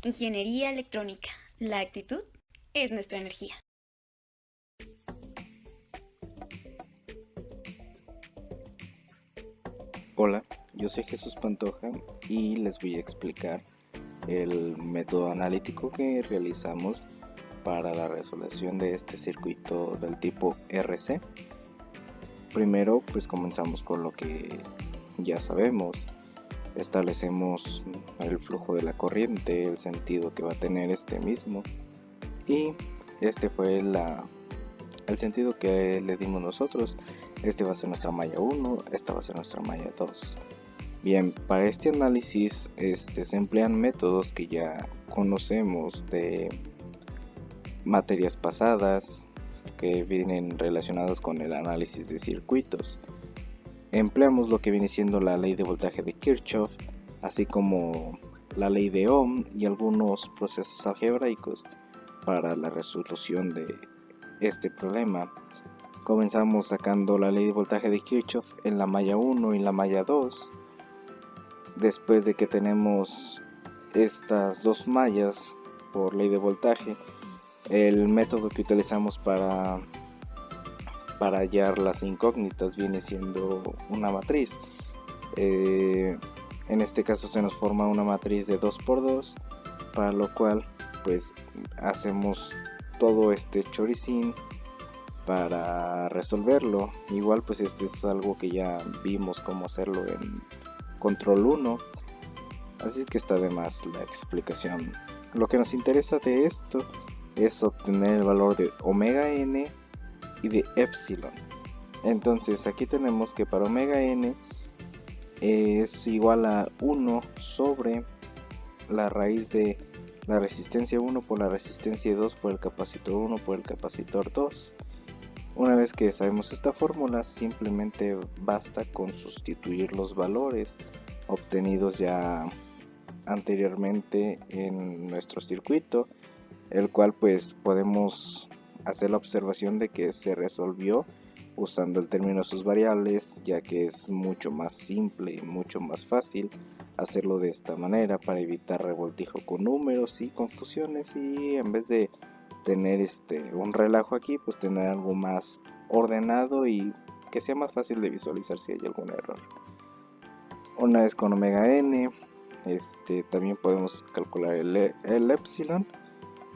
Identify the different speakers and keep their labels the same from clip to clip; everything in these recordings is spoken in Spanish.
Speaker 1: Ingeniería electrónica. La actitud es nuestra energía.
Speaker 2: Hola, yo soy Jesús Pantoja y les voy a explicar el método analítico que realizamos para la resolución de este circuito del tipo RC. Primero, pues comenzamos con lo que ya sabemos. Establecemos el flujo de la corriente, el sentido que va a tener este mismo, y este fue el sentido que le dimos nosotros. Este va a ser nuestra malla 1, esta va a ser nuestra malla 2. Bien, para este análisis se emplean métodos que ya conocemos de materias pasadas que vienen relacionados con el análisis de circuitos. Empleamos lo que viene siendo la ley de voltaje de Kirchhoff, así como la ley de Ohm y algunos procesos algebraicos para la resolución de este problema. Comenzamos sacando la ley de voltaje de Kirchhoff en la malla 1 y la malla 2. Después de que tenemos estas dos mallas por ley de voltaje, el método que utilizamos para hallar las incógnitas viene siendo una matriz. En este caso se nos forma una matriz de 2×2, para lo cual pues hacemos todo este choricín para resolverlo. Igual pues este es algo que ya vimos cómo hacerlo en control 1, así que está de más la explicación. Lo que nos interesa de esto es obtener el valor de omega n y de epsilon. Entonces aquí tenemos que para omega n es igual a 1 sobre la raíz de la resistencia 1 por la resistencia 2 por el capacitor 1 por el capacitor 2. Una vez que sabemos esta fórmula, simplemente basta con sustituir los valores obtenidos ya anteriormente en nuestro circuito, el cual pues podemos hacer la observación de que se resolvió usando el término de sus variables, ya que es mucho más simple y mucho más fácil hacerlo de esta manera para evitar revoltijo con números y confusiones, y en vez de tener un relajo aquí, pues tener algo más ordenado y que sea más fácil de visualizar si hay algún error. Una vez con omega n, también podemos calcular el epsilon,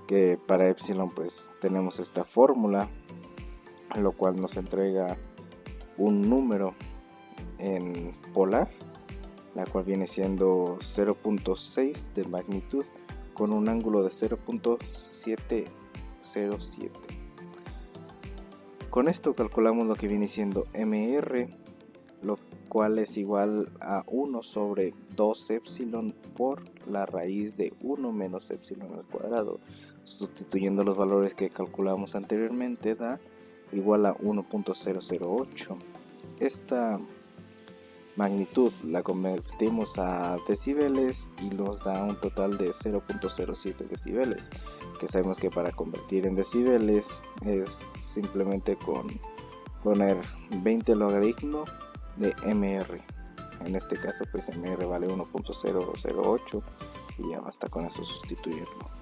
Speaker 2: que para epsilon pues tenemos esta fórmula, lo cual nos entrega un número en polar, la cual viene siendo 0.6 de magnitud con un ángulo de 0.707. Con esto calculamos lo que viene siendo mr, lo cual es igual a 1 sobre 2 epsilon por la raíz de 1 menos epsilon al cuadrado. Sustituyendo los valores que calculamos anteriormente da igual a 1.008. Esta magnitud la convertimos a decibeles y nos da un total de 0.07 decibeles, que sabemos que para convertir en decibeles es simplemente con poner 20 logaritmo de mr. En este caso pues mr vale 1.008 y ya basta con eso sustituirlo.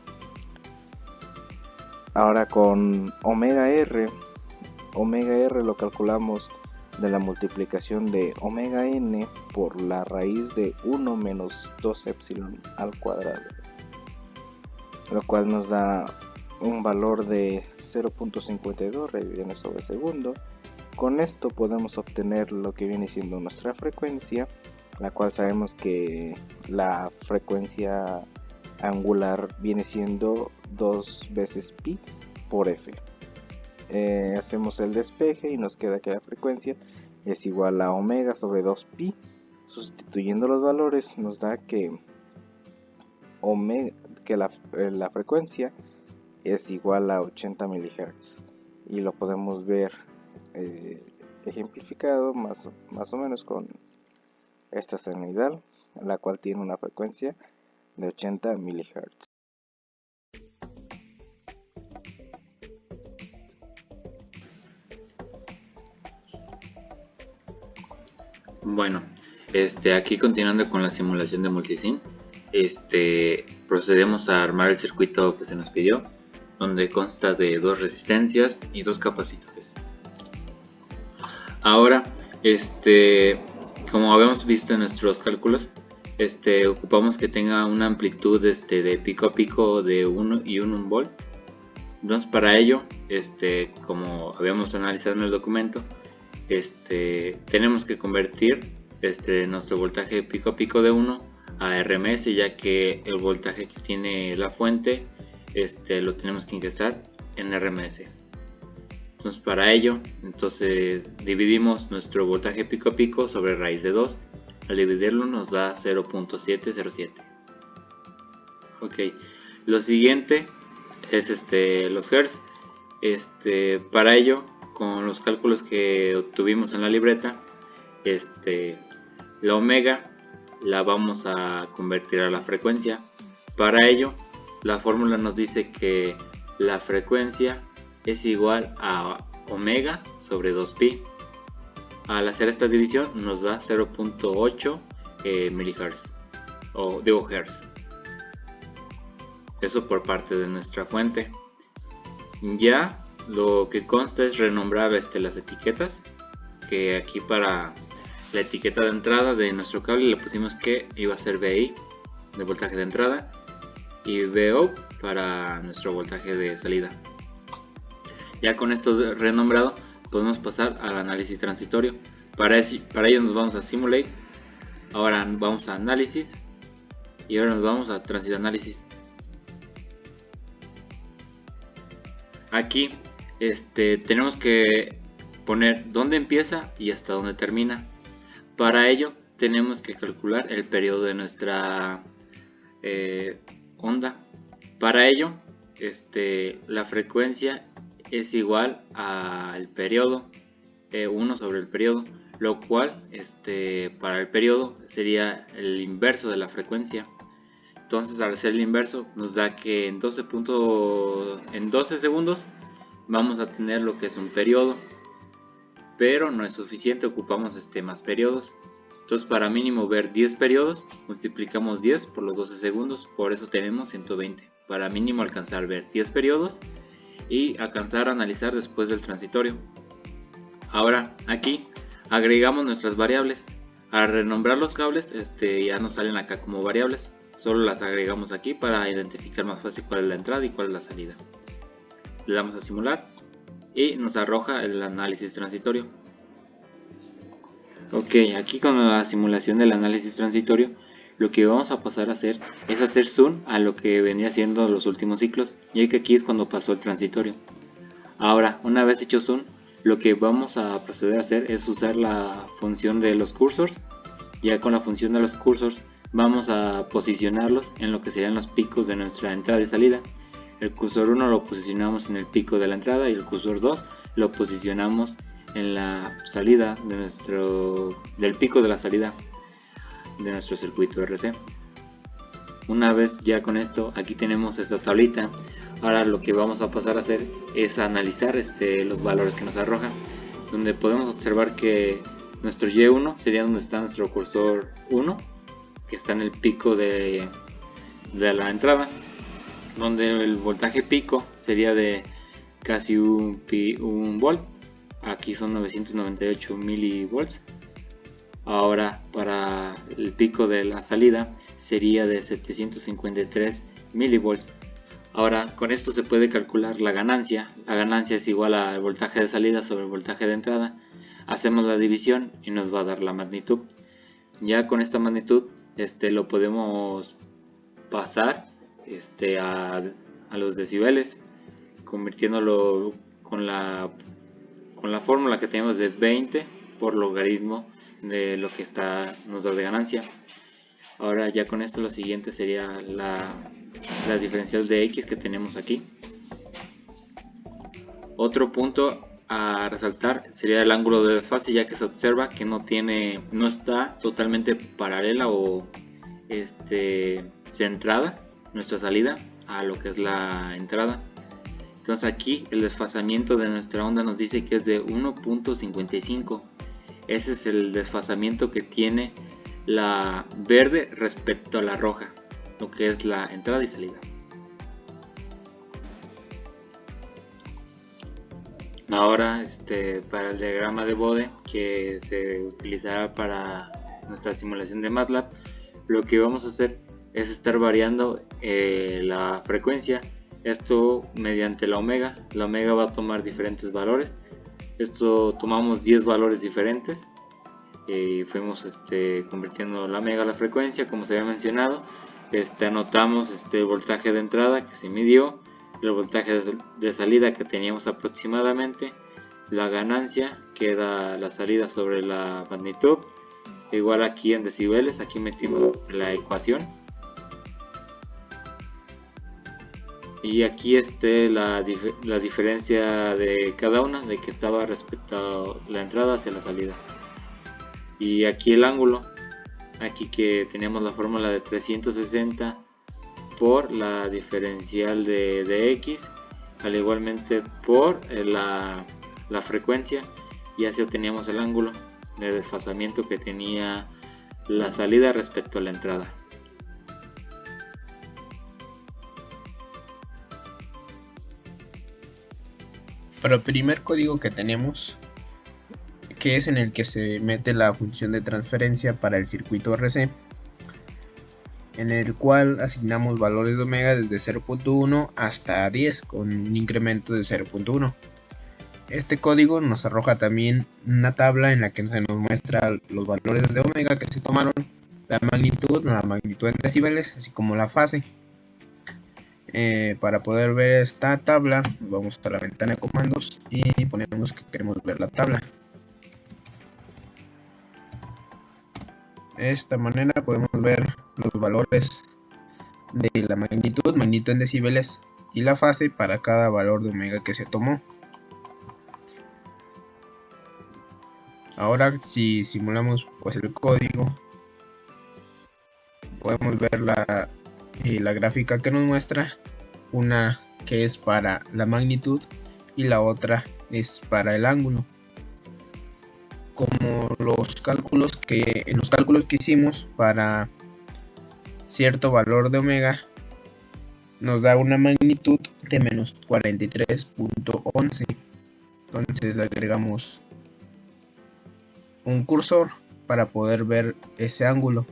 Speaker 2: Ahora con omega r lo calculamos de la multiplicación de omega n por la raíz de 1 menos 2 epsilon al cuadrado, lo cual nos da un valor de 0.52 revisiones sobre segundo. Con esto podemos obtener lo que viene siendo nuestra frecuencia, la cual sabemos que la frecuencia angular viene siendo 2 veces pi por f. Hacemos el despeje y nos queda que la frecuencia es igual a omega sobre 2 pi. Sustituyendo los valores nos da que la frecuencia es igual a 80 MHz, y lo podemos ver ejemplificado más o menos con esta senoidal, la cual tiene una frecuencia de 80 MHz.
Speaker 3: Bueno, Aquí continuando con la simulación de multisim, procedemos a armar el circuito que se nos pidió, donde consta de 2 resistencias y 2 capacitores. Ahora, como habíamos visto en nuestros cálculos, ocupamos que tenga una amplitud de pico a pico de 1 y 1 volt. Entonces, para ello, como habíamos analizado en el documento, tenemos que convertir nuestro voltaje pico a pico de 1 a RMS, ya que el voltaje que tiene la fuente lo tenemos que ingresar en RMS. Entonces, para ello, dividimos nuestro voltaje pico a pico sobre raíz de 2. Al dividirlo nos da 0.707. Ok, lo siguiente es los hertz. Para ello, con los cálculos que obtuvimos en la libreta, la omega la vamos a convertir a la frecuencia. Para ello, la fórmula nos dice que la frecuencia es igual a omega sobre 2pi. Al hacer esta división nos da 0.8 milihertz, o digo hertz. Eso por parte de nuestra fuente. Ya lo que consta es renombrar las etiquetas, que aquí para la etiqueta de entrada de nuestro cable le pusimos que iba a ser VI de voltaje de entrada y VO para nuestro voltaje de salida. Ya con esto renombrado podemos pasar al análisis transitorio. Para ello nos vamos a Simulate, ahora vamos a Análisis y ahora nos vamos a Transit Análisis. Aquí tenemos que poner dónde empieza y hasta dónde termina. Para ello tenemos que calcular el periodo de nuestra onda. Para ello la frecuencia es igual al periodo, 1 sobre el periodo, lo cual para el periodo sería el inverso de la frecuencia. Entonces, al hacer el inverso nos da que en 12 segundos vamos a tener lo que es un periodo, pero no es suficiente, ocupamos más periodos. Entonces, para mínimo ver 10 periodos multiplicamos 10 por los 12 segundos, por eso tenemos 120. Para mínimo alcanzar ver 10 periodos y alcanzar a analizar después del transitorio. Ahora aquí agregamos nuestras variables. Al renombrar los cables ya nos salen acá como variables, solo las agregamos aquí para identificar más fácil cuál es la entrada y cuál es la salida. Le damos a simular y nos arroja el análisis transitorio. Ok, aquí con la simulación del análisis transitorio, lo que vamos a pasar a hacer es hacer zoom a lo que venía siendo los últimos ciclos, ya que aquí es cuando pasó el transitorio. Ahora, una vez hecho zoom, lo que vamos a proceder a hacer es usar la función de los cursors. Ya con la función de los cursors vamos a posicionarlos en lo que serían los picos de nuestra entrada y salida. El cursor 1 lo posicionamos en el pico de la entrada y el cursor 2 lo posicionamos en la salida del pico de la salida de nuestro circuito RC. Una vez ya con esto, aquí tenemos esta tablita. Ahora lo que vamos a pasar a hacer es analizar los valores que nos arroja, donde podemos observar que nuestro Y1 sería donde está nuestro cursor 1, que está en el pico de la entrada, donde el voltaje pico sería de casi un volt. Aquí son 998 milivolts. Ahora para el pico de la salida sería de 753 milivolts. Ahora con esto se puede calcular la ganancia. La ganancia es igual al voltaje de salida sobre el voltaje de entrada. Hacemos la división y nos va a dar la magnitud. Ya con esta magnitud lo podemos pasar a los decibeles, convirtiéndolo con la fórmula que tenemos de 20 por logaritmo de lo que nos da de ganancia. Ahora ya con esto lo siguiente sería la diferencial de X que tenemos aquí. Otro punto a resaltar sería el ángulo de desfase, ya que se observa que no está totalmente paralela o centrada nuestra salida a lo que es la entrada. Entonces aquí el desfasamiento de nuestra onda nos dice que es de 1.55. Ese es el desfasamiento que tiene la verde respecto a la roja, lo que es la entrada y salida. Ahora para el diagrama de Bode que se utilizará para nuestra simulación de MATLAB, lo que vamos a hacer es estar variando la frecuencia, esto mediante la omega. La omega va a tomar diferentes valores, tomamos 10 valores diferentes y fuimos convirtiendo la omega a la frecuencia como se había mencionado. Anotamos el voltaje de entrada que se midió, el voltaje de salida que teníamos aproximadamente, la ganancia que da la salida sobre la magnitud, igual aquí en decibeles. Aquí metimos la ecuación y aquí la diferencia de cada una, de que estaba respecto a la entrada hacia la salida. Y aquí el ángulo, aquí que teníamos la fórmula de 360 por la diferencial de x, al igualmente por la frecuencia, y así obteníamos el ángulo de desfasamiento que tenía la salida respecto a la entrada.
Speaker 4: Para el primer código que tenemos, que es en el que se mete la función de transferencia para el circuito RC, en el cual asignamos valores de omega desde 0.1 hasta 10 con un incremento de 0.1. Este código nos arroja también una tabla en la que se nos muestra los valores de omega que se tomaron, la magnitud en decibeles, así como la fase. Para poder ver esta tabla, vamos a la ventana de comandos y ponemos que queremos ver la tabla. De esta manera podemos ver los valores de la magnitud en decibeles y la fase para cada valor de omega que se tomó. Ahora, si simulamos el código, podemos ver la gráfica que nos muestra, una que es para la magnitud y la otra es para el ángulo. Como en los cálculos que hicimos para cierto valor de omega, nos da una magnitud de menos 43.11. Entonces le agregamos un cursor para poder ver ese ángulo,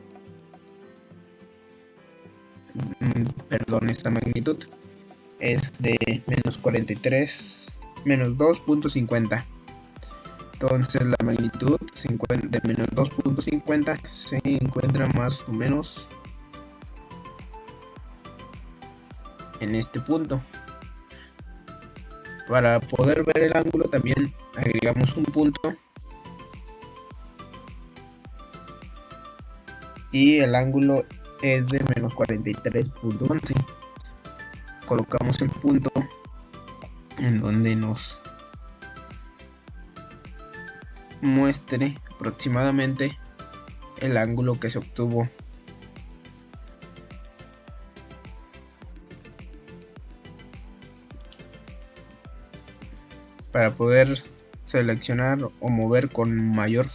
Speaker 4: esa magnitud es de menos 2.50. Entonces la magnitud de menos 2.50 se encuentra más o menos en este punto. Para poder ver el ángulo también agregamos un punto y el ángulo es de menos 43.11. Colocamos el punto en donde nos muestre aproximadamente el ángulo que se obtuvo. Para poder seleccionar o mover con mayor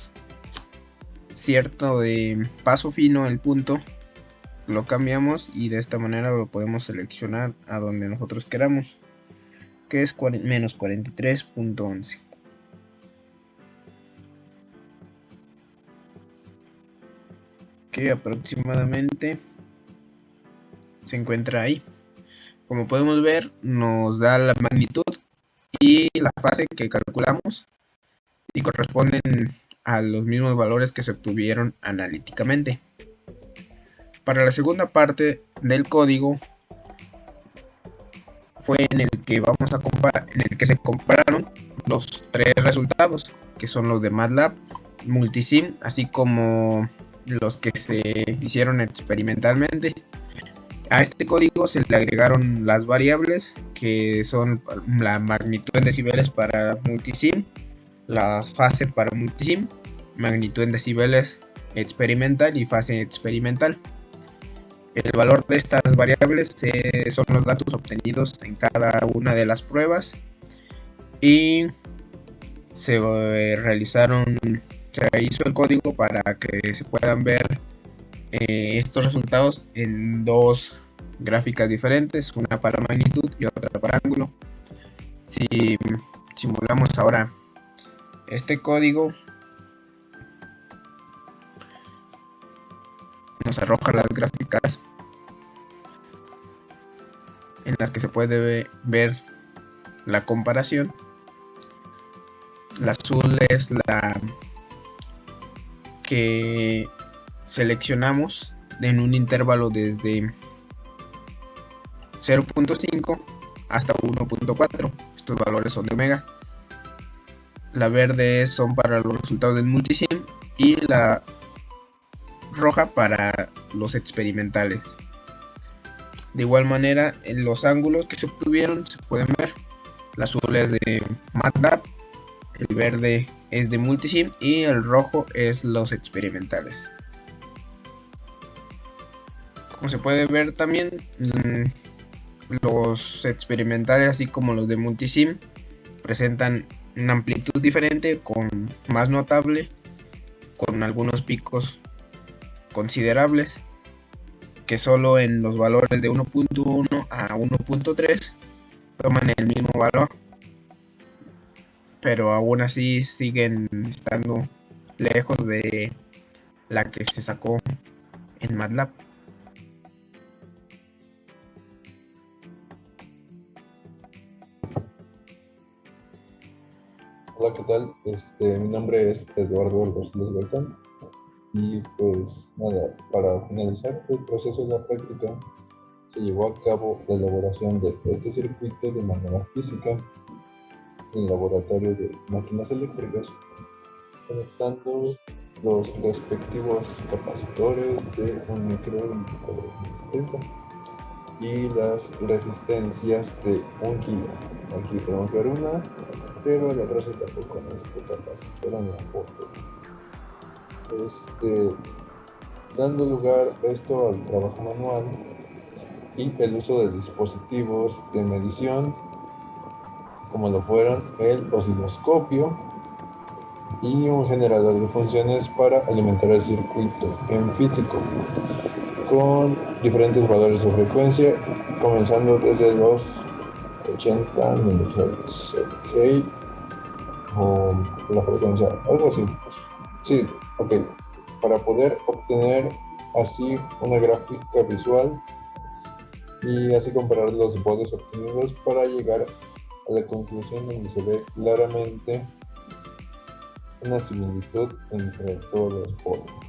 Speaker 4: cierto de paso fino el punto, lo cambiamos y de esta manera lo podemos seleccionar a donde nosotros queramos, que es menos 43.11. que aproximadamente se encuentra ahí. Como podemos ver, nos da la magnitud y la fase que calculamos y corresponden a los mismos valores que se obtuvieron analíticamente. Para la segunda parte del código fue en el que se compararon los tres resultados, que son los de MATLAB, Multisim, así como los que se hicieron experimentalmente. A este código se le agregaron las variables que son la magnitud en decibeles para Multisim, la fase para Multisim, magnitud en decibeles experimental y fase experimental. El valor de estas variables son los datos obtenidos en cada una de las pruebas y se se hizo el código para que se puedan ver estos resultados en dos gráficas diferentes, una para magnitud y otra para ángulo. Si simulamos ahora este código, nos arroja las gráficas en las que se puede ver la comparación. La azul es la que seleccionamos en un intervalo desde 0.5 hasta 1.4. Estos valores son de omega. La verde son para los resultados del multisim y la roja para los experimentales. De igual manera, en los ángulos que se obtuvieron se pueden ver. El azul es de MATLAB, el verde es de multisim y el rojo es los experimentales. Como se puede ver también, los experimentales así como los de multisim presentan una amplitud diferente, con más notable, con algunos picos considerables, que solo en los valores de 1.1 a 1.3 toman el mismo valor, pero aún así siguen estando lejos de la que se sacó en MATLAB.
Speaker 5: Hola, ¿qué tal? Mi nombre es Eduardo Rosales Bertán y pues nada, para finalizar el proceso de la práctica se llevó a cabo la elaboración de este circuito de manera física en el laboratorio de máquinas eléctricas, conectando los respectivos capacitores de un micro 2470 y las resistencias de 1 kilo. Aquí podemos ver una, pero la otra se tapó con este capacitor en la foto. Dando lugar esto al trabajo manual y el uso de dispositivos de medición, como lo fueron el osciloscopio y un generador de funciones para alimentar el circuito en físico, con diferentes valores de frecuencia, comenzando desde los 80 MHz, ok, o la frecuencia, algo así. Sí, ok, para poder obtener así una gráfica visual y así comparar los voltios obtenidos para llegar a la conclusión donde se ve claramente una similitud entre todos los voltios.